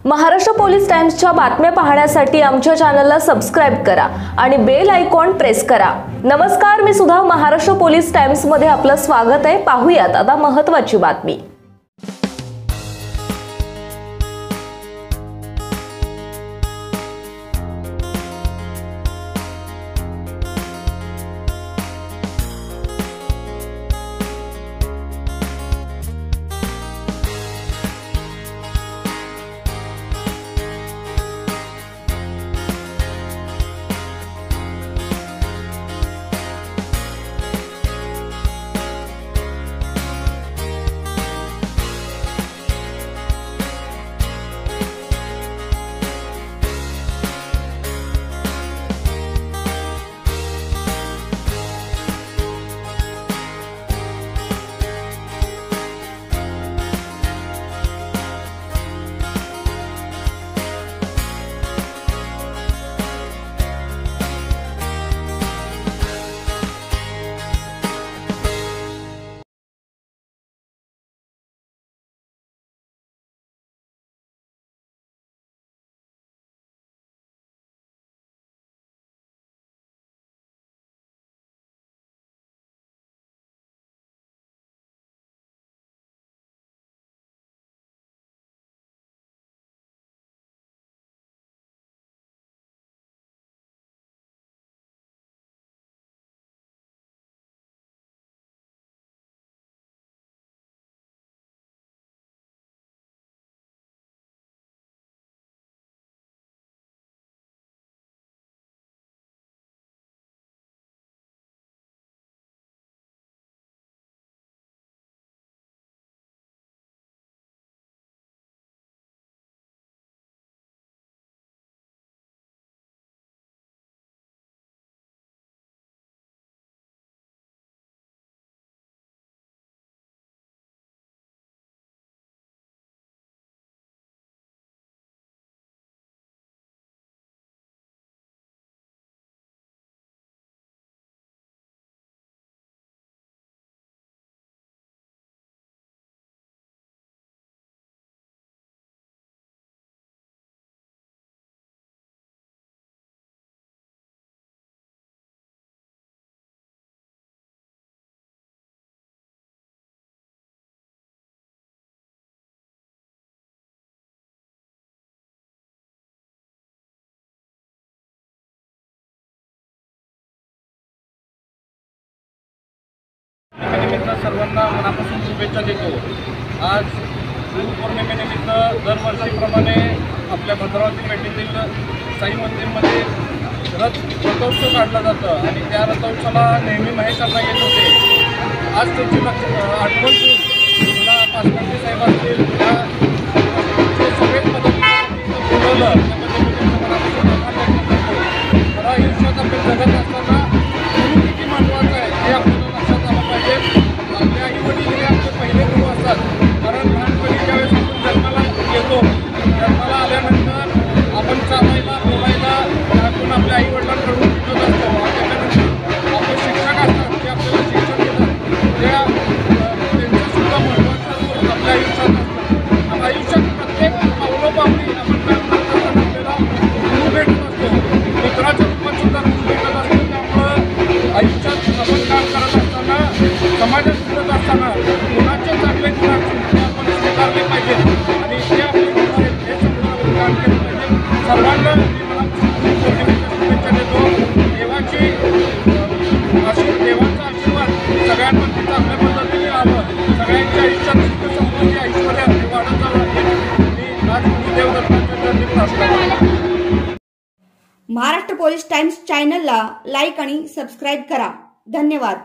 Maharashtra police टाइम्सच्या बातम्या पाहण्यासाठी आमच्या चॅनलला सबस्क्राइब करा आणि बेल आयकॉन प्रेस करा। नमस्कार, मी सुधा, महाराष्ट्र पोलीस टाइम्स मध्ये आपलं स्वागत आहे। पाहूयात आता महत्त्वाची बातमी। निमित्त सर्वांना मनापासून शुभेच्छा देतो। आज गुरुपौर्णिमेनिमित्त दरवर्षीप्रमाणे आपल्या भद्रावती पेठेतील साई मंदिरमध्ये रथोत्सव काढला जातं आणि त्या रथोत्सवाला नेहमी महेश अण्णा येत होते। आज त्यांची आठवण तुला पासकर्ते साहेब असतील, जे सगळे पदाधिकारी बोलवलं त्याबद्दल मनापासून आभार व्यक्त करतो। खरं आयुष्यात आपण जगत असताना गुरु किती महत्त्वाचं आहे हे आपल्याला लक्षात आलं पाहिजे। आपले आई वडील हे आपले पहिले गुरु असतात, कारण लहानपणी ज्यावेळेस आपण जन्माला येतो, जन्माला आल्यानंतर आपण चालायला बोलायला आपण आपल्या आई वडिलांकडून शिकत असतो। त्याच्यानंतर आपले शिक्षक असतात जे आपल्याला शिक्षण देतात, त्यांचंसुद्धा महत्त्वाचा रोल आपल्या आयुष्यात असतो। आयुष्यात प्रत्येक पावलोपावली आपण काम करत असताना आपल्याला गुरु भेटत असतो, मित्राच्या रूपात सुद्धा गुरु भेटत असतो। त्यामुळं आयुष्यात आपण काम करत असताना, समाजात फिरत असताना गुणाचे चांगले गुण आपण स्वीकारले पाहिजेत आणि ते आपले गुण आहेत हे समजून आपण काम केलं पाहिजे। सर्वांना मी पौर्णिमेच्या शुभेच्छा देतो। देवाचा आशीर्वाद सगळ्यांवरती चांगल्या पद्धतीने राहावं, सगळ्यांच्या आयुष्यात सुख समृद्धी ऐश्वर्य हे वाढत जावं मी आज गुरुदेव दत्तांच्या चरणी प्रार्थना करतो। महाराष्ट्र पोलीस टाइम्स चॅनलला लाईक आणि सबस्क्राइब करा। धन्यवाद।